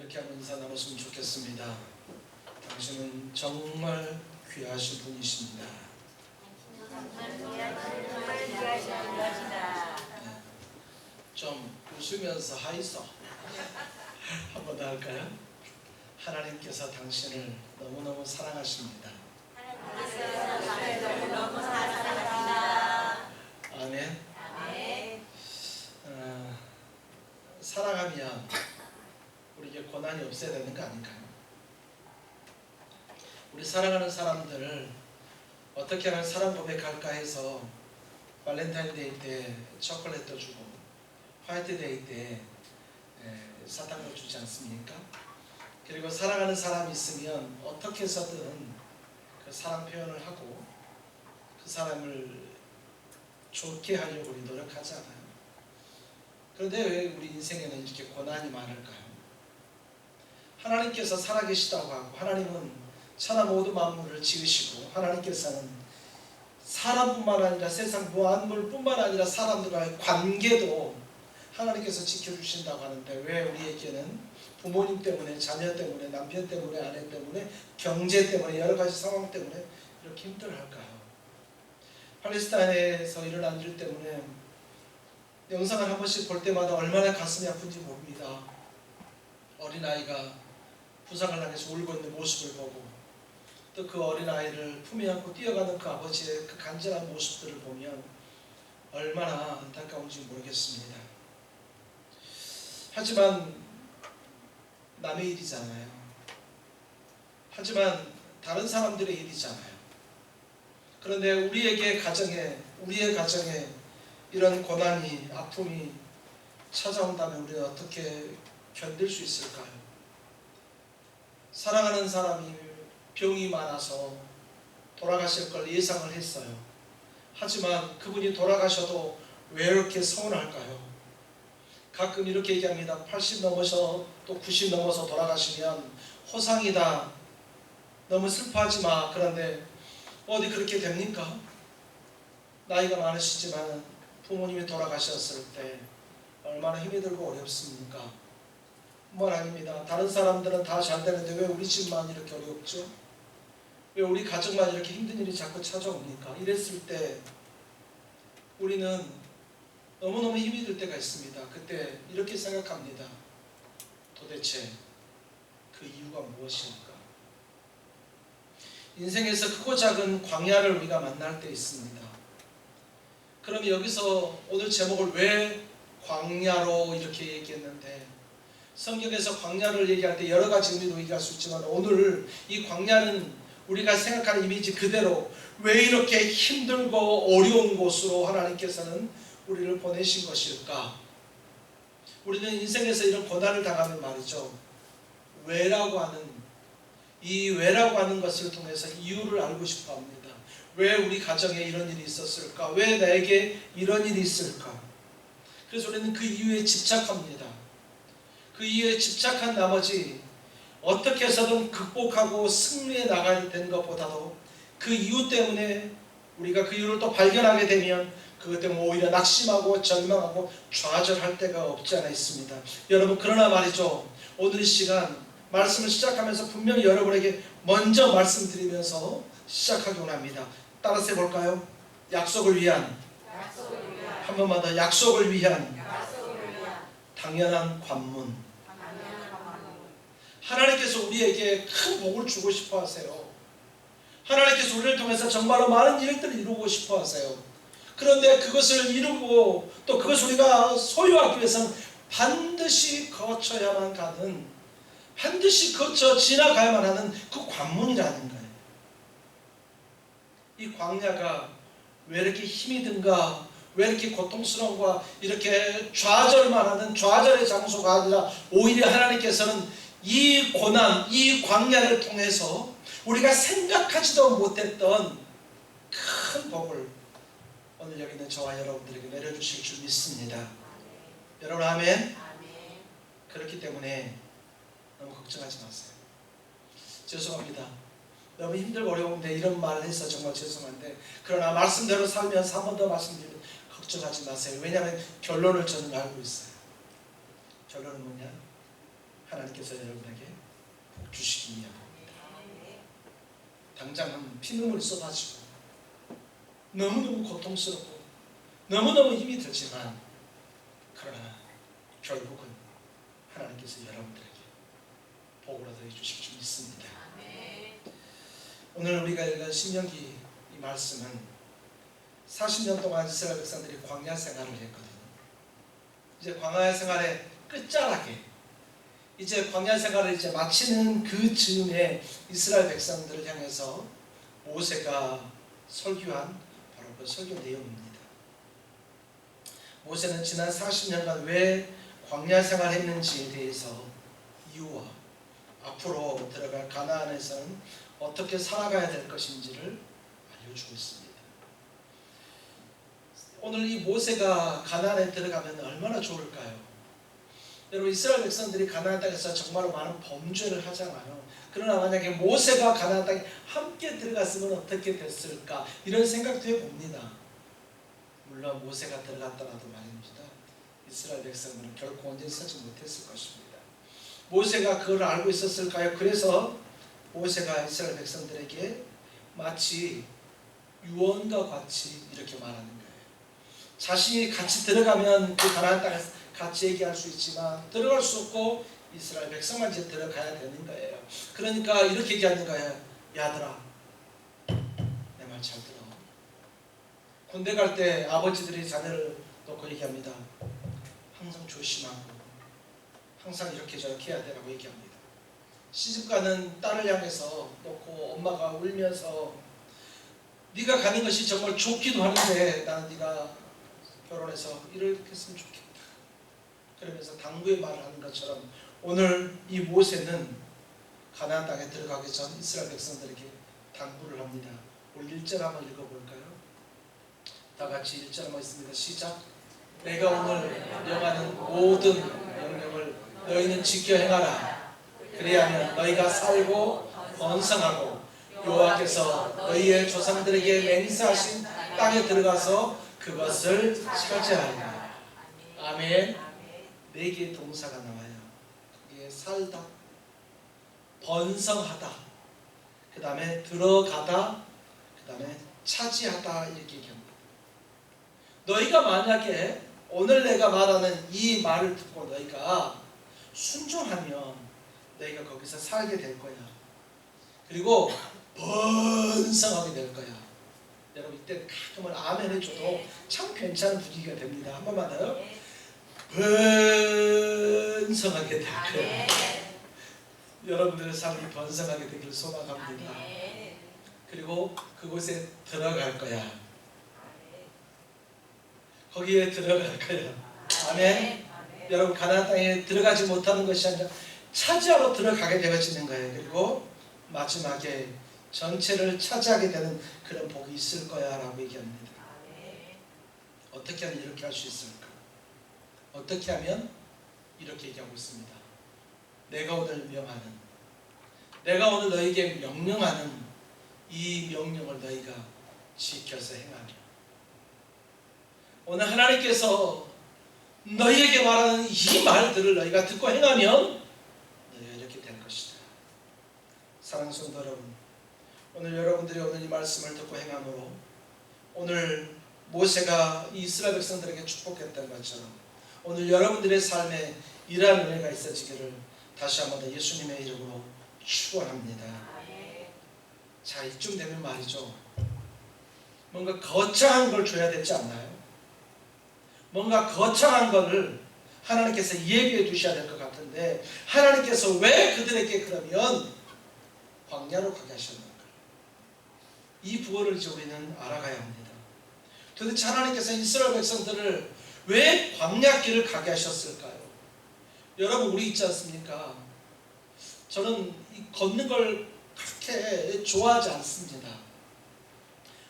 이렇게 한번 인사 나눴으면 좋겠습니다. 당신은 정말 귀하신 분이십니다. 좀 웃으면서 하이소 한번 더 할까요? 하나님께서 당신을 너무너무 사랑하십니다. 아멘. 사랑하면 우리에게 고난이 없어야 되는 거 아닌가요? 우리 사랑하는 사람들을 어떻게 하면 사랑 고백할까 해서 발렌타인데이 때 초콜릿도 주고 화이트데이 때 사탕도 주지 않습니까? 그리고 사랑하는 사람이 있으면 어떻게 해서든 그 사랑 표현을 하고 그 사람을 좋게 하려고 우리 노력하잖아요. 그런데 왜 우리 인생에는 이렇게 고난이 많을까요? 하나님께서 살아계시다고 하고 하나님은 천하 모든 만물을 지으시고 하나님께서는 사람뿐만 아니라 세상 만물뿐만 아니라 사람들과의 관계도 하나님께서 지켜주신다고 하는데 왜 우리에게는 부모님 때문에, 자녀 때문에, 남편 때문에, 아내 때문에, 경제 때문에, 여러 가지 상황 때문에 이렇게 힘들어할까요? 팔레스타인에서 일어난 일 때문에 영상을 한 번씩 볼 때마다 얼마나 가슴이 아픈지 모릅니다. 어린아이가 부상을 당해서 울고 있는 모습을 보고 또 그 어린아이를 품에 안고 뛰어가는 그 아버지의 그 간절한 모습들을 보면 얼마나 안타까운지 모르겠습니다. 하지만 남의 일이잖아요. 하지만 다른 사람들의 일이잖아요. 그런데 우리의 가정에 이런 고난이, 아픔이 찾아온다면 우리는 어떻게 견딜 수 있을까요? 사랑하는 사람이 병이 많아서 돌아가실 걸 예상을 했어요. 하지만 그분이 돌아가셔도 왜 이렇게 서운할까요? 가끔 이렇게 얘기합니다. 80 넘어서 또 90 넘어서 돌아가시면 호상이다. 너무 슬퍼하지 마. 그런데 어디 그렇게 됩니까? 나이가 많으시지만 부모님이 돌아가셨을 때 얼마나 힘이 들고 어렵습니까? 뭘 아닙니다. 다른 사람들은 다 잘 되는데 왜 우리 집만 이렇게 어렵죠? 왜 우리 가정만 이렇게 힘든 일이 자꾸 찾아옵니까? 이랬을 때 우리는 너무너무 힘이 들 때가 있습니다. 그때 이렇게 생각합니다. 도대체 그 이유가 무엇일까? 인생에서 크고 작은 광야를 우리가 만날 때 있습니다. 그럼 여기서 오늘 제목을 왜 광야로 이렇게 얘기했는데 성경에서 광야를 얘기할 때 여러 가지 의미로 얘기할 수 있지만 오늘 이 광야는 우리가 생각하는 이미지 그대로 왜 이렇게 힘들고 어려운 곳으로 하나님께서는 우리를 보내신 것일까? 우리는 인생에서 이런 고난을 당하면 말이죠. 왜라고 하는 것을 통해서 이유를 알고 싶어 합니다. 왜 우리 가정에 이런 일이 있었을까? 왜 나에게 이런 일이 있을까? 그래서 우리는 그 이유에 집착합니다. 그 이유에 집착한 나머지 어떻게 해서든 극복하고 승리해 나가야 되는 것보다도 그 이유 때문에 우리가 그 이유를 또 발견하게 되면 그것 때문에 오히려 낙심하고 절망하고 좌절할 때가 없지 않아 있습니다. 여러분 그러나 말이죠. 오늘 이 시간 말씀을 시작하면서 분명히 여러분에게 먼저 말씀드리면서 시작하기 원합니다. 따라서 해볼까요? 약속을 위한 한 번만 더 약속을 위한 당연한 관문. 하나님께서 우리에게 큰 복을 주고 싶어 하세요. 하나님께서 우리를 통해서 정말로 많은 일들을 이루고 싶어 하세요. 그런데 그것을 이루고 또 그것을 우리가 소유하기 위해서는 반드시 거쳐야만 가는, 반드시 거쳐 지나가야만 하는 그 관문이라는 거예요. 이 광야가 왜 이렇게 힘이 든가, 왜 이렇게 고통스러운가, 이렇게 좌절만 하는 좌절의 장소가 아니라 오히려 하나님께서는 이 고난, 이 광야를 통해서 우리가 생각하지도 못했던 큰 복을 오늘 여기 있는 저와 여러분들에게 내려주실 줄 믿습니다. 여러분 아멘? 그렇기 때문에 너무 걱정하지 마세요. 죄송합니다. 너무 힘들고 어려운데 이런 말을 해서 정말 죄송한데, 그러나 말씀대로 살면서 한 번 더 말씀드리면 걱정하지 마세요. 왜냐하면 결론을 저는 알고 있어요. 결론은 뭐냐? 하나님께서 하나님께서 여러분에게 복 주시기 위함입니다. 당장은 피눈물이 쏟아지고 너무너무 고통스럽고 너무너무 힘이 들지만, 그러나 결국은 하나님께서 여러분들에게 복을 얻어 주실 줄 믿습니다. 오늘 우리가 읽은 신명기 이 말씀은 40년 동안 이스라엘 백성들이 광야 생활을 했거든요. 이제 광야 생활의 끝자락에, 이제 광야 생활을 이제 마치는 그 즈음에 이스라엘 백성들을 향해서 모세가 설교한 바로 그 설교 내용입니다. 모세는 지난 40년간 왜 광야 생활했는지에 대해서 이유와 앞으로 들어갈 가나안에서는 어떻게 살아가야 될 것인지를 알려주고 있습니다. 오늘 이 모세가 가나안에 들어가면 얼마나 좋을까요? 여러분, 이스라엘 백성들이 가나안 땅에서 정말로 많은 범죄를 하잖아요. 그러나 만약에 모세가 가나안 땅에 함께 들어갔으면 어떻게 됐을까, 이런 생각도 해봅니다. 물론 모세가 들어갔더라도 말입니다, 이스라엘 백성들은 결코 온전히 서지 못했을 것입니다. 모세가 그걸 알고 있었을까요? 그래서 모세가 이스라엘 백성들에게 마치 유언과 같이 이렇게 말하는 거예요. 자신이 같이 들어가면 그 가나안 땅에 같이 얘기할 수 있지만 들어갈 수 없고 이스라엘 백성만 이제 들어가야 되는 거예요. 그러니까 이렇게 얘기하는 거예요. 야들아, 내 말 잘 들어. 군대 갈 때 아버지들이 자녀를 놓고 얘기합니다. 항상 조심하고 항상 이렇게 저렇게 해야 되라고 얘기합니다. 시집가는 딸을 향해서 놓고 엄마가 울면서 네가 가는 것이 정말 좋기도 하는데 나는 네가 결혼해서 이렇게 했으면 좋겠다, 그러면서 당부의 말을 하는 것처럼 오늘 이 모세는 가나안 땅에 들어가기 전 이스라엘 백성들에게 당부를 합니다. 오늘 1절 한번 읽어볼까요? 다 같이 1절 한번 있습니다. 시작. 내가 오늘 명하는 모든 명령을 너희는 지켜 행하라. 그래야면 너희가 살고 번성하고 여호와께서 너희의 조상들에게 맹세하신 땅에 들어가서 그것을 차지하리라. 아멘. 4개의 동사가 나와요. 거기에 살다, 번성하다, 그 다음에 들어가다, 그 다음에 차지하다, 이렇게 얘기합니다. 너희가 만약에 오늘 내가 말하는 이 말을 듣고 너희가 순종하면 너희가 거기서 살게 될 거야. 그리고 번성하게 될 거야. 여러분, 이때 가끔은 아멘 해줘도 참 괜찮은 분위기가 됩니다. 한 번만 더요. 번성하게 될 거야. 여러분들의 삶이 번성하게 되기를 소망합니다. 그리고 그곳에 들어갈 거야. 거기에 들어갈 거야. 아멘. 여러분, 가나안 땅에 들어가지 못하는 것이 아니라 차지하러 들어가게 되어지는 거예요. 그리고 마지막에 전체를 차지하게 되는 그런 복이 있을 거야 라고 얘기합니다. 어떻게 하면 이렇게 할 수 있을까? 어떻게 하면 이렇게 얘기하고 있습니다. 내가 오늘 명하는, 내가 오늘 너에게 명령하는 이 명령을 너희가 지켜서 행하며, 오늘 하나님께서 너희에게 말하는 이 말들을 너희가 듣고 행하면 너희가 이렇게 될 것이다. 사랑하는 성도 여러분, 오늘 여러분들이 오늘 이 말씀을 듣고 행함으로 오늘 모세가 이스라엘 백성들에게 축복했던 것처럼 오늘 여러분들의 삶에 이러한 은혜가 있어지기를 다시 한번 더 예수님의 이름으로 축원합니다. 자, 이쯤 되면 말이죠, 뭔가 거창한 걸 줘야 되지 않나요? 뭔가 거창한 것을 하나님께서 얘기해 주셔야 될 것 같은데, 하나님께서 왜 그들에게 그러면 광야로 가게 하셨는가? 이 부분을 이제 우리는 알아가야 합니다. 도대체 하나님께서 이스라엘 백성들을 왜 광야길을 가게 하셨을까요? 여러분, 우리 있지 않습니까? 저는 이 걷는 걸 그렇게 좋아하지 않습니다.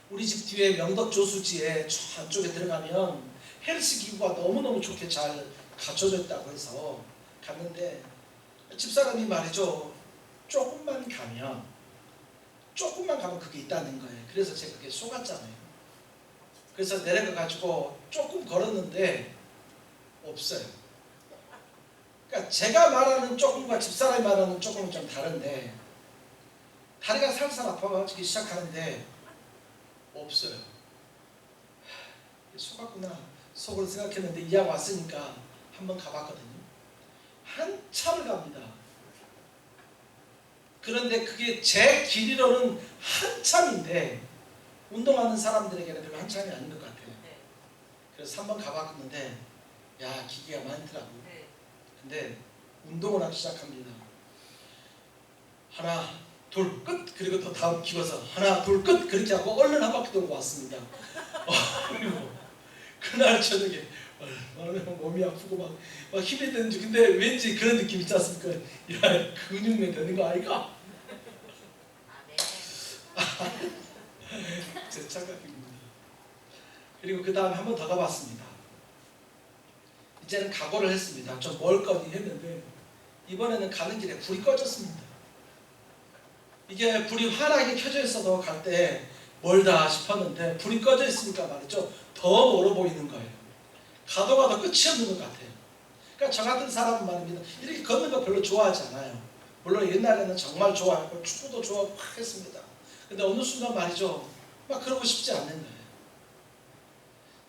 우리 집 뒤에 명덕 조수지에 저 안쪽에 들어가면 헬스 기구가 너무너무 좋게 잘 갖춰져 있다고 해서 갔는데, 집사람이 말이죠, 조금만 가면 그게 있다는 거예요. 그래서 제가 그게 속았잖아요. 그래서 내려가 가지고 조금 걸었는데 없어요. 그러니까 제가 말하는 조금과 집사람이 말하는 조금은 좀 다른데, 다리가 살살 아파지기 시작하는데 없어요. 속았구나 속으로 생각했는데 이왕 왔으니까 한번 가봤거든요. 한참을 갑니다. 그런데 그게 제 길이로는 한참인데 운동하는 사람들에게는 별로 한참이 아닌 것 같아요. 그래서 한번 가봤는데 야, 기계가 많더라고. 근데 운동을 하기 시작합니다. 하나 둘 끝, 그리고 또 다음 기어서 하나 둘 끝, 그렇게 하고 얼른 한 바퀴 돌고 왔습니다. 그리고 그날 저녁에 얼마나 몸이 아프고 막 힘이 드는지, 근데 왠지 그런 느낌 있지 않습니까? 야, 근육맨 되는 거 아이가? 제 착각입니다. 그리고 그 다음에 한 번 더 가봤습니다. 이제는 각오를 했습니다. 좀 멀 거니 했는데 이번에는 가는 길에 불이 꺼졌습니다. 이게 불이 환하게 켜져 있어도 갈 때 멀다 싶었는데 불이 꺼져 있으니까 말이죠, 더 멀어 보이는 거예요. 가도 가도 끝이 없는 것 같아요. 그러니까 저 같은 사람은 말입니다, 이렇게 걷는 거 별로 좋아하지 않아요. 물론 옛날에는 정말 좋아했고 축구도 좋아하고 막 했습니다. 근데 어느 순간 말이죠, 막 그러고 싶지 않는 거예요.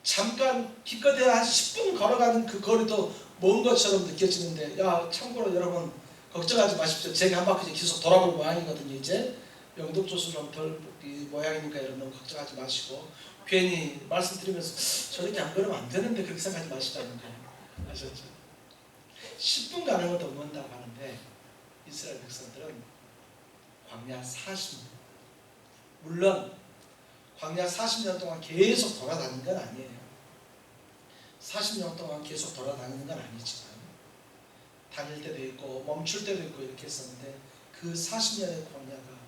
잠깐 기껏해야 한 10분 걸어가는 그 거리도 먼 것처럼 느껴지는데, 야, 참고로 여러분 걱정하지 마십시오. 제가 한 바퀴 계속 돌아볼 모양이거든요. 이제 영덕조수럼 덜 모양이니까 여러분 걱정하지 마시고, 괜히 말씀드리면서 저렇게 안 걸으면 안 되는데 그렇게 생각하지 마시라는 거예요. 아셨죠? 10분 가는 것도 먼다고 하는데 이스라엘 백성들은 광야 40년, 물론 광야 40년 동안 계속 돌아다닌 건 아니에요. 40년 동안 계속 돌아다니는 건 아니지만 다닐 때도 있고 멈출 때도 있고 이렇게 했었는데, 그 40년의 광야가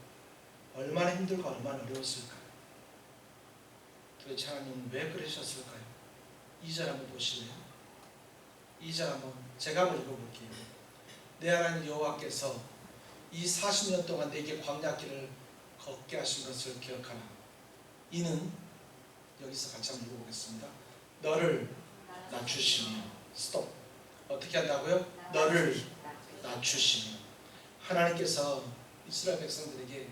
얼마나 힘들고 얼마나 어려웠을까요? 도대체 하나님은 왜 그러셨을까요? 2절 한번 보실래요? 2절 한번 제가 한번 읽어볼게요. 내 하나님 여호와께서 이 40년 동안 내게 광야길을 걷게 하신 것을 기억하라. 이는, 여기서 같이 한번 읽어보겠습니다. 너를 낮추시며, 스톱. 어떻게 한다고요? 너를 낮추시며. 하나님께서 이스라엘 백성들에게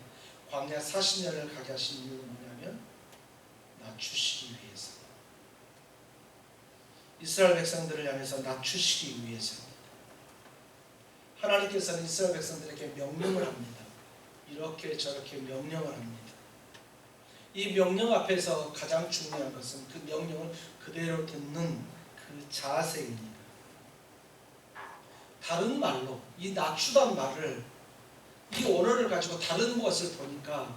광야 40년을 가게 하신 이유는 뭐냐면 낮추시기 위해서, 이스라엘 백성들을 향해서 낮추시기 위해서입니다. 하나님께서는 이스라엘 백성들에게 명령을 합니다. 이렇게 저렇게 명령을 합니다. 이 명령 앞에서 가장 중요한 것은 그 명령을 그대로 듣는 그 자세입니다. 다른 말로 이 낮추단 말을, 이 언어를 가지고 다른 무엇을 보니까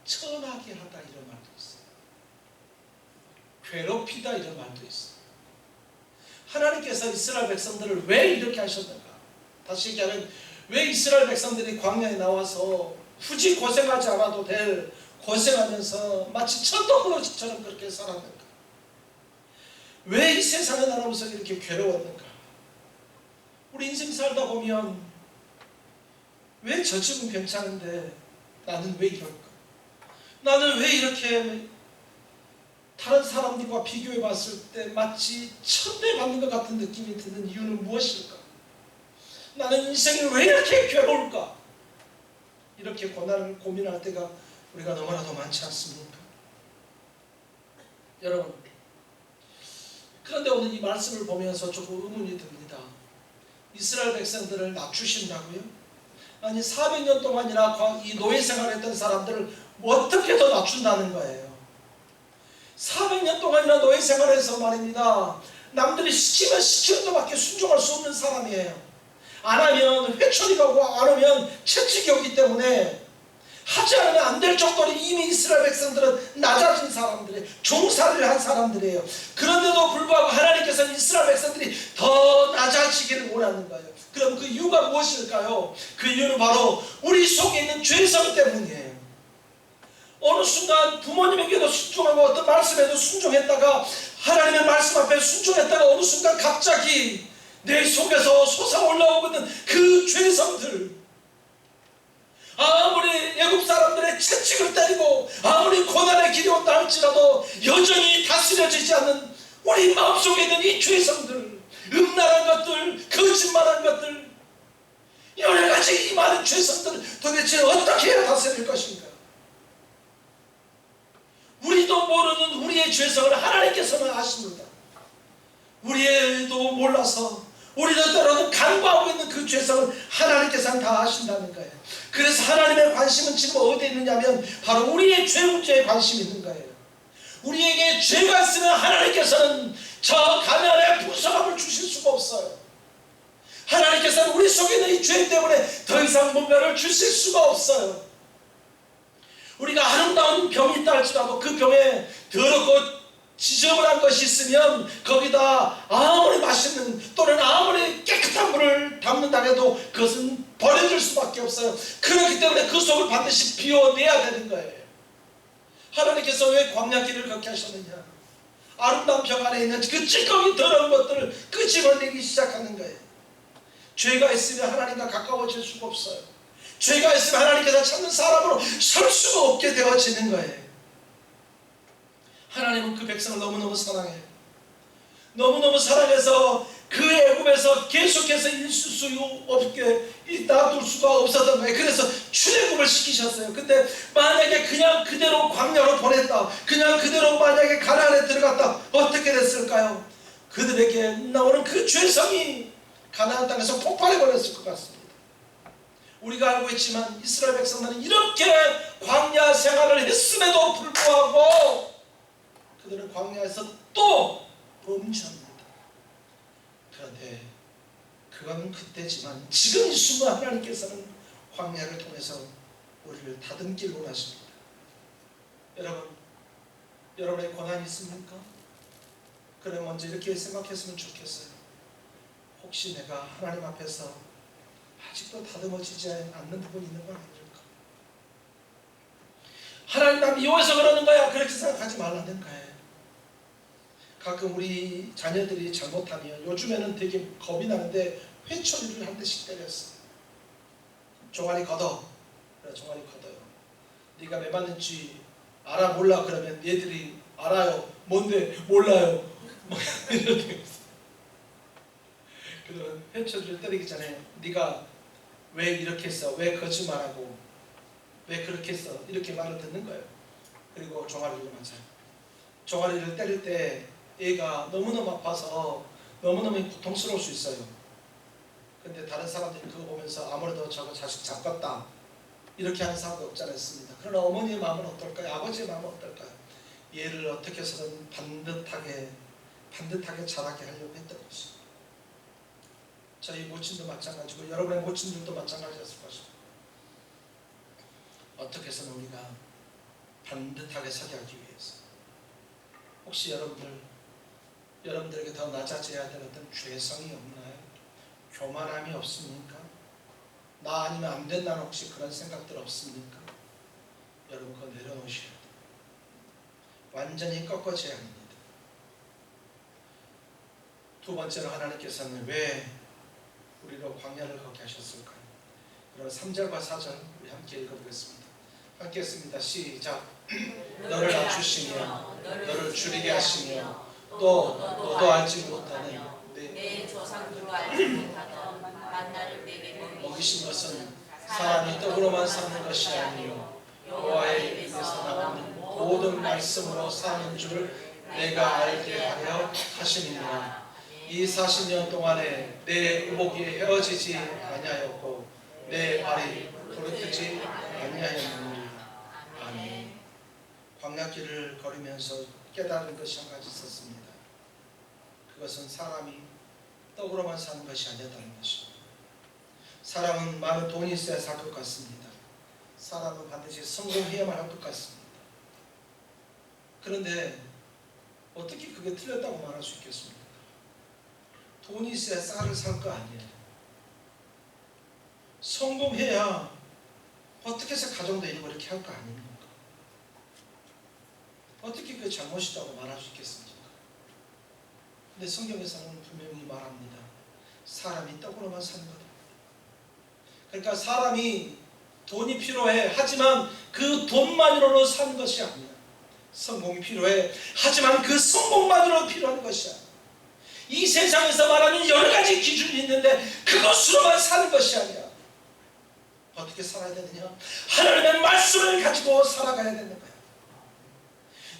천하게 하다 이런 말도 있어요. 괴롭히다 이런 말도 있어요. 하나님께서 이스라엘 백성들을 왜 이렇게 하셨는가? 다시 얘기하면 왜 이스라엘 백성들이 광야에 나와서 굳이 고생하지 않아도 될, 고생하면서 마치 천도부로처럼 그렇게 살았는가? 왜 이 세상에 나라면서 이렇게 괴로웠는가? 우리 인생 살다 보면 왜 저 집은 괜찮은데 나는 왜 이럴까? 나는 왜 이렇게 다른 사람들과 비교해 봤을 때 마치 천대받는 것 같은 느낌이 드는 이유는 무엇일까? 나는 인생이 왜 이렇게 괴로울까? 이렇게 고난을 고민할 때가 우리가 너무나도 많지 않습니까? 여러분, 그런데 오늘 이 말씀을 보면서 조금 의문이 듭니다. 이스라엘 백성들을 낮추신다고요? 아니 400년 동안이나 이 노예 생활했던 사람들을 어떻게 더 낮춘다는 거예요? 400년 동안이나 노예 생활해서 말입니다, 남들이 시키면 시키는 것밖에 순종할 수 없는 사람이에요. 안 하면 회초리가 오고 안 하면 채찍이 오기 때문에 하지 않으면 안 될 정도로 이미 이스라엘 백성들은 낮아진 사람들이에요. 종살이를 한 사람들이에요. 그런데도 불구하고 하나님께서는 이스라엘 백성들이 더 낮아지기를 원하는 거예요. 그럼 그 이유가 무엇일까요? 그 이유는 바로 우리 속에 있는 죄성 때문이에요. 어느 순간 부모님에게도 순종하고 어떤 말씀에도 순종했다가, 하나님의 말씀 앞에 순종했다가 어느 순간 갑자기 내 속에서 솟아올라오거든 그 죄성들, 아무리 애국 사람들의 채찍을 때리고 아무리 고난의 길이 온다 할지라도 여전히 다스려지지 않는 우리 마음속에 있는 이 죄성들, 음란한 것들, 거짓말한 것들, 여러 가지 이 많은 죄성들을 도대체 어떻게 해야 다스릴 것인가? 우리도 모르는 우리의 죄성을 하나님께서는 아십니다. 우리도 몰라서 우리도 때로는 간과하고 있는 그 죄성을 하나님께서는 다 아신다는 거예요. 그래서 하나님의 관심은 지금 어디에 있느냐면 바로 우리의 죄 문제에 관심이 있는 거예요. 우리에게 죄가 있으면 하나님께서는 저 가난의 부서감을 주실 수가 없어요. 하나님께서는 우리 속에 있는 이 죄 때문에 더 이상 뭔가를 주실 수가 없어요. 우리가 아름다운 병이 있다 할지라도 그 병에 더럽고 지저분한 것이 있으면 거기다 아무리 맛있는 또는 아무리 깨끗한 물을 담는다 해도 그것은 버려질 수밖에 없어요. 그렇기 때문에 그 속을 반드시 비워내야 되는 거예요. 하나님께서 왜 광야길을 걷게 하셨느냐? 아름다운 병 안에 있는 그 찌꺼기 더러운 것들을 끄집어내기 시작하는 거예요. 죄가 있으면 하나님과 가까워질 수가 없어요. 죄가 있으면 하나님께서 찾는 사람으로 설 수가 없게 되어지는 거예요. 하나님은 그 백성을 너무너무 사랑해요. 너무너무 사랑해서 그 애굽에서 계속해서 있을 수 없게 놔둘 수가 없었던 거예요. 그래서 출애굽을 시키셨어요. 근데 만약에 그냥 그대로 광야로 보냈다, 그냥 그대로 만약에 가나안에 들어갔다, 어떻게 됐을까요? 그들에게 나오는 그 죄성이 가나안 땅에서 폭발해버렸을 것 같습니다. 우리가 알고 있지만 이스라엘 백성들은 이렇게 광야 생활을 했음에도 불구하고 그들은 광야에서 또 범죄합니다. 그런데 그건 그때지만 지금 이 순간 하나님께서는 광야를 통해서 우리를 다듬길 원하십니다. 여러분, 여러분의 고난이 있습니까? 그래 먼저 이렇게 생각했으면 좋겠어요. 혹시 내가 하나님 앞에서 아직도 다듬어지지 않는 부분이 있는 건 아닐까? 하나님 나 미워해서 그러는 거야, 그렇게 생각하지 말라는 거예요. 가끔 우리 자녀들이 잘못하면 요즘에는 되게 겁이 나는데 회초리를 한 대씩 때렸어. 종아리 걷어. 그래, 종아리 걷어요. 네가 왜 맞는지 알아 몰라? 그러면 얘들이 알아요. 뭔데? 몰라요. 이렇게 그러면 회초리를 때리기 전에 네가 왜 이렇게 했어? 왜 거짓말하고 왜 그렇게 했어? 이렇게 말을 듣는 거예요. 그리고 종아리를 맞아요. 종아리를 때릴 때 얘가 너무너무 아파서 너무너무 고통스러울 수 있어요. 근데 다른 사람들이 그거 보면서 아무래도 저거 자식 잡았다 이렇게 하는 사람도 없지 않았습니다. 그러나 어머니의 마음은 어떨까요? 아버지의 마음은 어떨까요? 얘를 어떻게 해서든 반듯하게 자라게 하려고 했던 것이죠. 저희 모친도 마찬가지고 여러분의 모친들도 마찬가지였을 것입니다. 어떻게 해서는 우리가 반듯하게 서게 하기 위해서. 혹시 여러분들에게 더 낮아져야 될 어떤 죄성이 없나요? 교만함이 없습니까? 나 아니면 안 된다는 혹시 그런 생각들 없습니까? 여러분 그거 내려놓으셔야 돼요. 완전히 꺾어져야 합니다. 두 번째로 하나님께서는 왜 우리로 광야를 걷게 하셨을까요? 그럼 3절과 4절 우리 함께 읽어보겠습니다. 함께 했습니다. 시작. 너를 낮추시며 너를 줄이게 하시며 또 너도 알지 못하는 내 조상들로 알지 못하던 만나를 내게 먹이신 것은 사람이 떡으로만 사는 것이 아니요 여호와의 입에서 나오는 모든 말씀으로 사는 줄을 내가 알게 하려 하시니라. 이 40년 동안에 내 의복이 헤어지지 아니하였고 내 발이 부르트지 아니하였느니라. 아멘. 광야길을 걸으면서 깨달은 것이 한 가지 있었습니다. 그것은 사람이 떡으로만 사는 것이 아니었다는 것입니다. 사람은 많은 돈이 있어야 살 것 같습니다. 사람은 반드시 성공해야만 할 것 같습니다. 그런데 어떻게 그게 틀렸다고 말할 수 있겠습니까? 돈이 있어야 쌀을 살 거 아니에요. 성공해야 어떻게 해서 가정도 이루고 이렇게 할 거 아닙니까? 어떻게 그게 잘못이라고 말할 수 있겠습니까? 근데 성경에서는 분명히 말합니다. 사람이 떡으로만 사는 거다. 그러니까 사람이 돈이 필요해. 하지만 그 돈만으로는 사는 것이 아니야. 성공이 필요해. 하지만 그 성공만으로는 필요한 것이 아니야. 이 세상에서 말하는 여러 가지 기준이 있는데 그것으로만 사는 것이 아니야. 어떻게 살아야 되느냐? 하나님의 말씀을 가지고 살아가야 되는 거야.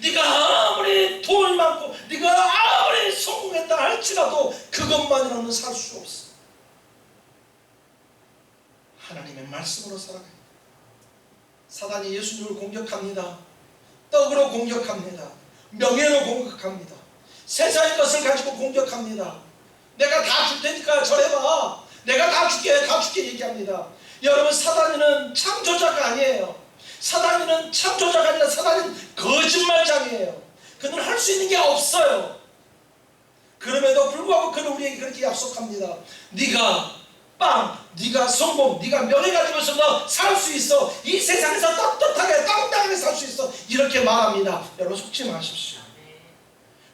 네가 아무리 돈이 많고 네가 아무리 성공했다 할지라도 그것만으로는 살 수 없어. 하나님의 말씀으로 살아가야 돼. 사단이 예수님을 공격합니다. 떡으로 공격합니다. 명예로 공격합니다. 세상의 것을 가지고 공격합니다. 내가 다 줄 테니까 저래봐. 내가 다 줄게 얘기합니다. 여러분, 사단이는 창조자가 아니에요. 사단이는 창조자가 아니라 사단은 거짓말장이에요. 그는 할 수 있는 게 없어요. 그럼에도 불구하고 그는 우리에게 그렇게 약속합니다. 네가 빵, 네가 성공, 네가 명예 가지고서 너 살 수 있어. 이 세상에서 떳떳하게 당당하게 살 수 있어. 이렇게 말합니다. 여러분, 속지 마십시오.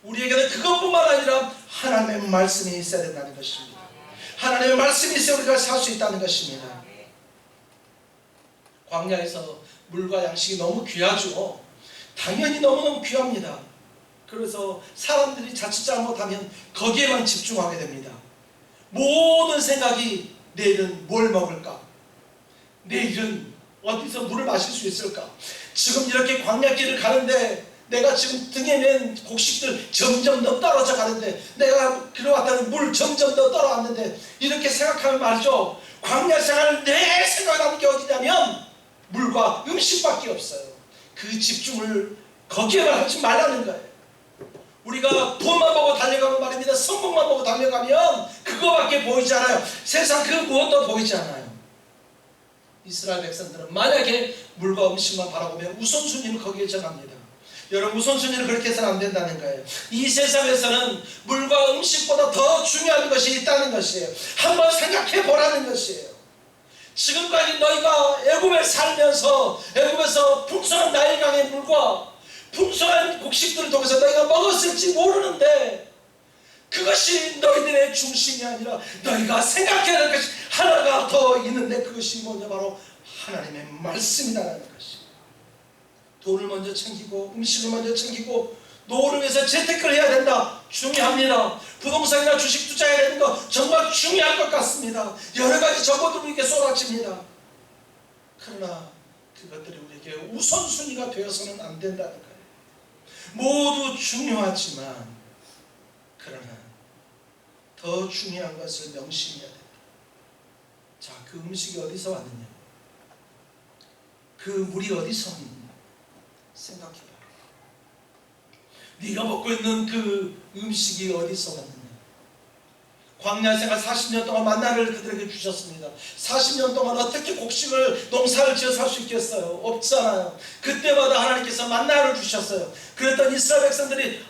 우리에게는 그것뿐만 아니라 하나님의 말씀이 있어야 된다는 것입니다. 하나님의 말씀이 있어야 우리가 살 수 있다는 것입니다. 광야에서 물과 양식이 너무 귀하죠. 당연히 너무너무 귀합니다. 그래서 사람들이 자칫 잘못하면 거기에만 집중하게 됩니다. 모든 생각이 내일은 뭘 먹을까? 내일은 어디서 물을 마실 수 있을까? 지금 이렇게 광야길을 가는데 내가 지금 등에 맨 곡식들 점점 더 떨어져 가는데 내가 그려왔다는 물 점점 더 떨어왔는데 이렇게 생각하면 말이죠. 광야 생활 내 생각이 나는 게 어디냐면 물과 음식밖에 없어요. 그 집중을 거기에만 하지 말라는 거예요. 우리가 돈만 보고 달려가면 말입니다. 성공만 보고 달려가면 그거밖에 보이지 않아요. 세상 그 무엇도 보이지 않아요. 이스라엘 백성들은 만약에 물과 음식만 바라보면 우선순위를 거기에 정합니다. 여러분, 우선순위를 그렇게 해서는 안 된다는 거예요. 이 세상에서는 물과 음식보다 더 중요한 것이 있다는 것이에요. 한번 생각해 보라는 것이에요. 지금까지 너희가 애굽에 살면서 애굽에서 풍성한 나일강의 물과 풍성한 곡식들을 통해서 너희가 먹었을지 모르는데 그것이 너희들의 중심이 아니라 너희가 생각해야 할 것이 하나가 더 있는데 그것이 뭐냐? 바로 하나님의 말씀이라는 것이. 돈을 먼저 챙기고 음식을 먼저 챙기고 노후를 위해서 재테크를 해야 된다. 중요합니다. 부동산이나 주식 투자해야 되는 거 정말 중요할 것 같습니다. 여러 가지 정보들이 우리에게 쏟아집니다. 그러나 그것들이 우리에게 우선순위가 되어서는 안 된다는 거예요. 모두 중요하지만 그러나 더 중요한 것을 명심해야 된다. 자, 그 음식이 어디서 왔느냐? 그 물이 어디서 왔느냐? 생각해봐. 네가 먹고 있는 그 음식이 어디서 왔느냐? 광야 생활 40년 동안 만나를 그들에게 주셨습니다. 40년 동안 어떻게 곡식을 농사를 지어 살 수 있겠어요? 없잖아요. 그때마다 하나님께서 만나를 주셨어요. 그랬더니 이스라엘 백성들이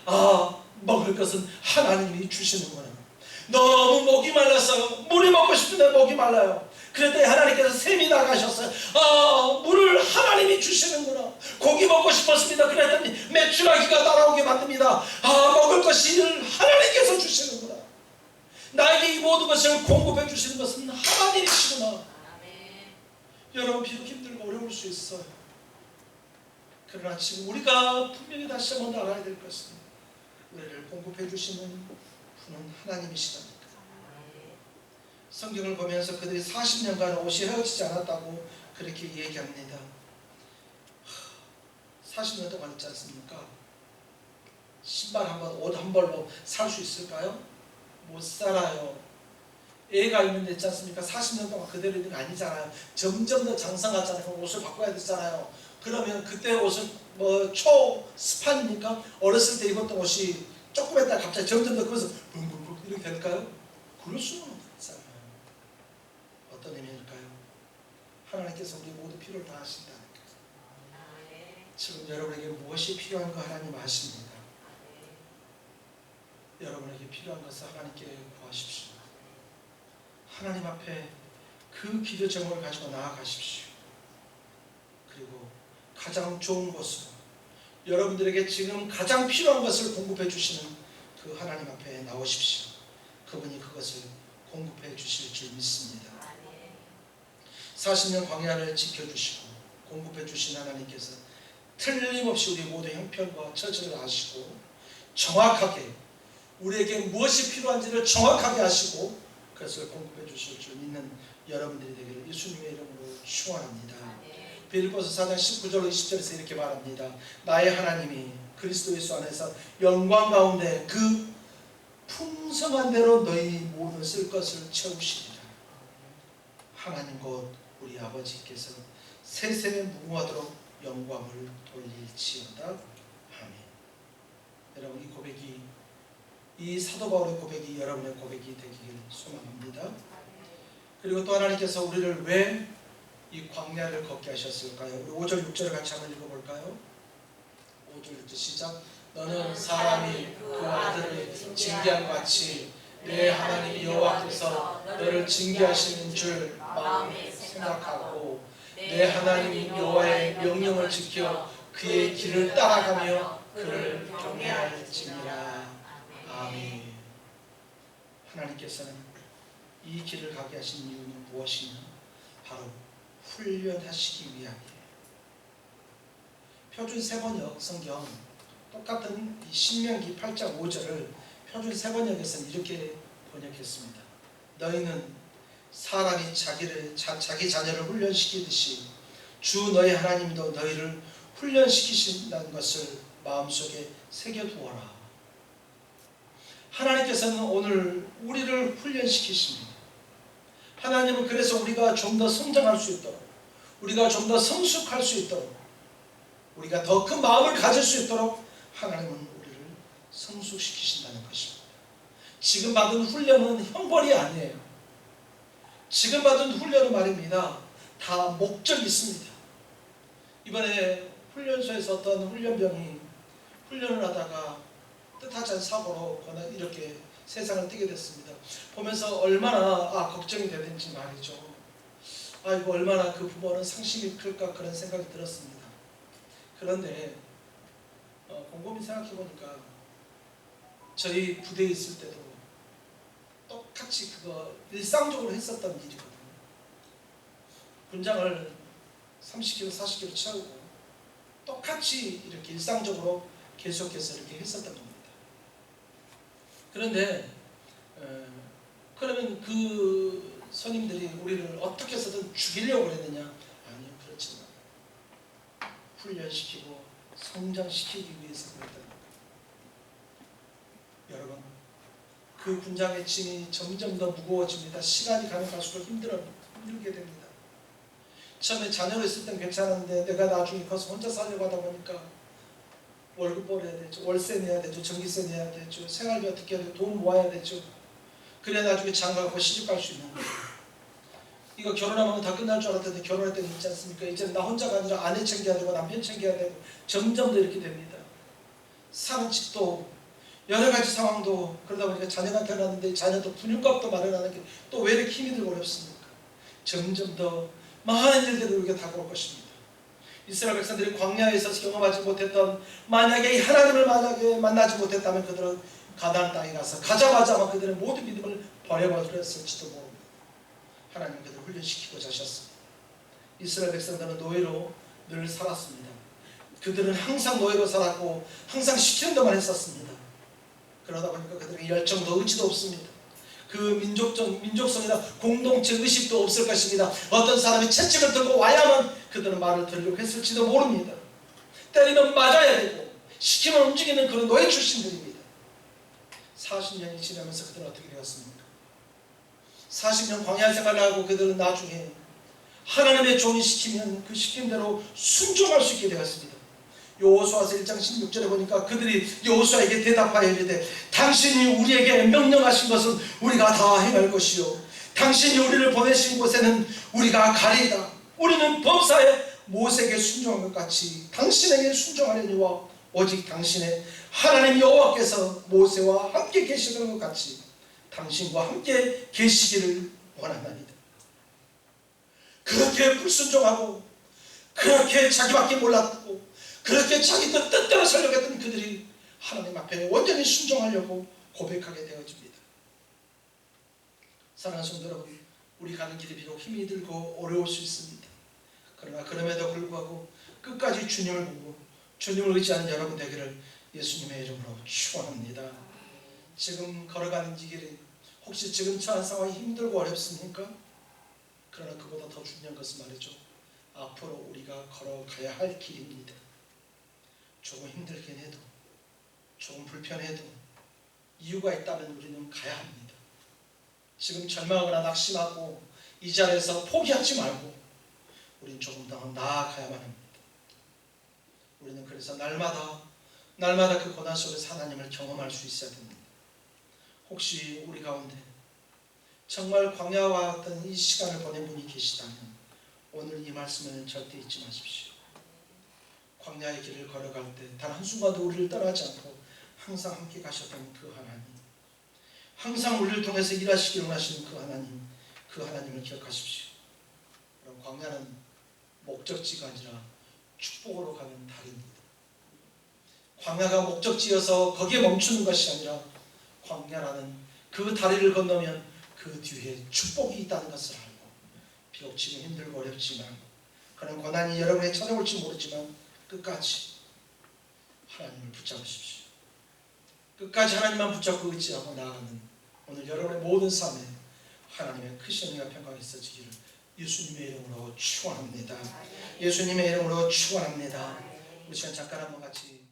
먹을 것은 하나님이 주시는구나. 너무 목이 말랐어요. 물이 먹고 싶은데 목이 말라요. 그랬더니 하나님께서 샘이 나가셨어요. 물을 하나님이 주시는구나. 고기 먹고 싶었습니다. 그랬더니 메추라기가 날아오게 만듭니다. 먹을 것이 하나님께서 주시는구나. 나에게 이 모든 것을 공급해 주시는 것은 하나님이시구나. 아멘. 여러분, 비록 힘들고 어려울 수 있어요. 그러나 지금 우리가 분명히 다시 한번 알아야 될 것은 우리를 공급해 주시는 분은 하나님이시다. 성경을 보면서 그들이 40년간 옷이 헤어지지 않았다고 그렇게 얘기합니다. 40년 동안 있지 않습니까? 신발 한 번, 옷 한 벌로 살 수 있을까요? 못 살아요. 애가 있는데 있지 않습니까? 40년 동안 그대로 있는 거 아니잖아요. 점점 더 장성하잖아요. 옷을 바꿔야 되잖아요. 그러면 그때 옷은 초스판이니까 어렸을 때 입었던 옷이 조금 했다가 갑자기 점점 더 커서 붕붕붕 이렇게 될까요? 그럴 수는 없잖아요. 어떤 의미일까요? 하나님께서 우리 모두 필요를 다 하신다는 거예요. 지금 여러분에게 무엇이 필요한 거 하나님 아십니다. 여러분에게 필요한 것을 하나님께 구하십시오. 하나님 앞에 그 기도 제목을 가지고 나아가십시오. 그리고 가장 좋은 곳으로 여러분들에게 지금 가장 필요한 것을 공급해 주시는 그 하나님 앞에 나오십시오. 그분이 그것을 공급해 주실 줄 믿습니다. 40년 광야를 지켜주시고 공급해 주신 하나님께서 틀림없이 우리 모두 형편과 처지를 아시고 정확하게 우리에게 무엇이 필요한지를 정확하게 아시고 그것을 공급해 주실 줄 믿는 여러분들이 되기를 예수님의 이름으로 축원합니다. 빌립보서 4장 19절 20절에서 이렇게 말합니다. 나의 하나님이 그리스도 예수 안에서 영광 가운데 그 풍성한 대로 너희 모든 쓸 것을 채우시리라. 하나님 곧 우리 아버지께서 세세에 무궁하도록 영광을 돌릴지어다. 아멘. 여러분, 이 고백이, 이 사도 바울의 고백이 여러분의 고백이 되기를 소망합니다. 그리고 또 하나님께서 우리를 왜 이 광야를 걷게 하셨을까요? 우리 5절 6절을 같이 한번 읽어볼까요? 5절 6절 시작. 너는 사람이 그 아들을 징계함 같이 내 하나님 여호와께서 너를 징계하시는 줄 마음에 생각하고 내 하나님 여호와의 명령을 지켜 그의 길을 따라가며 그를 경외할지니라. 아멘. 하나님께서는 이 길을 가게 하신 이유는 무엇이냐? 바로 훈련하시기 위함이에요. 표준 세번역 성경 똑같은 이 신명기 8장 5절을 표준 세번역에서는 이렇게 번역했습니다. 너희는 사람이 자기 자녀를 훈련시키듯이 주 너희 하나님도 너희를 훈련시키신다는 것을 마음속에 새겨두어라. 하나님께서는 오늘 우리를 훈련시키십니다. 하나님은 그래서 우리가 좀 더 성장할 수 있도록, 우리가 좀 더 성숙할 수 있도록, 우리가 더 큰 마음을 가질 수 있도록 하나님은 우리를 성숙시키신다는 것입니다. 지금 받은 훈련은 형벌이 아니에요. 지금 받은 훈련은 말입니다. 다 목적이 있습니다. 이번에 훈련소에서 어떤 훈련병이 훈련을 하다가 뜻하지 않은 사고로 이렇게 세상을 뜨게 됐습니다. 보면서 얼마나 걱정이 되는지 말이죠. 이거 얼마나 그 부모는 상심이 클까 그런 생각이 들었습니다. 그런데 곰곰이 생각해 보니까 저희 부대에 있을 때도 똑같이 그거 일상적으로 했었던 일이거든요. 군장을 30kg, 40kg 채우고 똑같이 이렇게 일상적으로 계속해서 이렇게 했었던 겁니다. 그런데 그러면 그 선임들이 우리를 어떻게 해서든 죽이려고 그랬느냐? 아니요, 그렇지 않아요. 훈련시키고 성장시키기 위해서 그랬다는 거예요. 여러분, 그 군장의 짐이 점점 더 무거워집니다. 시간이 가면 갈수록 힘들게 됩니다. 처음에 자녀로 있을 땐 괜찮았는데 내가 나중에 커서 혼자 살려고 하다 보니까 월급 벌어야 되죠. 월세 내야 되죠. 전기세 내야 되죠. 생활비 어떻게 해야 되죠. 돈 모아야 되죠. 그래야 나중에 장가가고 시집 갈 수 있는 거예요. 이거 결혼하면 다 끝날 줄 알았는데 결혼할 때는 있지 않습니까? 이제 나 혼자가 아니라 아내 챙겨야 되고 남편 챙겨야 되고 점점 더 이렇게 됩니다. 사는 집도 여러 가지 상황도 그러다 보니까 자녀가 태어났는데 자녀도 분유값도 마련하는 게 또 왜 이렇게 힘이 들고 어렵습니까? 점점 더 많은 일들이 우리에게 다가올 것입니다. 이스라엘 백성들이 광야에서 경험하지 못했던, 만약에 하나님을 만나지 못했다면 그들은 가나안 땅에 가서 가자마자 그들의 모든 믿음을 버려버렸을지도 모릅니다. 하나님 그들을 훈련시키고자 하셨습니다. 이스라엘 백성들은 노예로 늘 살았습니다. 그들은 항상 노예로 살았고 항상 시키는 대로만 했었습니다. 그러다 보니까 그들에게 열정도 의지도 없습니다. 그 민족성이나 공동체 의식도 없을 것입니다. 어떤 사람이 채찍을 들고 와야만 그들은 말을 들으려고 했을지도 모릅니다. 때리면 맞아야 되고 시키면 움직이는 그런 노예 출신들입니다. 40년이 지나면서 그들은 어떻게 되었습니까? 40년 광야 생활을 하고 그들은 나중에 하나님의 종이 시키면 그 시킴대로 순종할 수 있게 되었습니다. 여호수아서 1장 16절에 보니까 그들이 여호수아에게 대답하여 이르되 당신이 우리에게 명령하신 것은 우리가 다 행할 것이요 당신이 우리를 보내신 곳에는 우리가 가리이다. 우리는 범사에 모세에게 순종한 것 같이 당신에게 순종하려니와 오직 당신의 하나님 여호와께서 모세와 함께 계시던 것 같이 당신과 함께 계시기를 원하나이다. 그렇게 불순종하고 그렇게 자기밖에 몰랐고 그렇게 자기 뜻대로 살려고 했던 그들이 하나님 앞에 완전히 순종하려고 고백하게 되어집니다. 사랑하는 성도 여러분, 우리 가는 길이 비록 힘이 들고 어려울 수 있습니다. 그러나 그럼에도 불구하고 끝까지 주님을 보고 주님을 의지하는 여러분 되기를 예수님의 이름으로 축원합니다. 지금 걸어가는 이 길이 혹시 지금 처한 상황이 힘들고 어렵습니까? 그러나 그보다 더 중요한 것은 말이죠, 앞으로 우리가 걸어가야 할 길입니다. 조금 힘들긴 해도, 조금 불편해도 이유가 있다면 우리는 가야 합니다. 지금 절망하거나 낙심하고 이 자리에서 포기하지 말고 우리는 조금 더 나아가야만 합니다. 우리는 그래서 날마다 그 고난 속에서 하나님을 경험할 수 있어야 됩니다. 혹시 우리 가운데 정말 광야와 같은 이 시간을 보낸 분이 계시다면 오늘 이 말씀을 절대 잊지 마십시오. 광야의 길을 걸어갈 때 단 한순간도 우리를 떠나지 않고 항상 함께 가셨던 그 하나님, 항상 우리를 통해서 일하시기를 원하시는 그 하나님을 기억하십시오. 그럼 광야는 목적지가 아니라 축복으로 가는 다리입니다. 광야가 목적지여서 거기에 멈추는 것이 아니라 광야라는 그 다리를 건너면 그 뒤에 축복이 있다는 것을 알고, 비록 지금 힘들고 어렵지만, 그런 고난이 여러분에 찾아올지 모르지만 끝까지 하나님을 붙잡으십시오. 끝까지 하나님만 붙잡고 의지하고 나아가는 오늘 여러분의 모든 삶에 하나님의 크신 은혜가 평강이 있어지기를 예수님의 이름으로 축원합니다. 예수님의 이름으로 축원합니다. 우리 시간 잠깐 한번 같이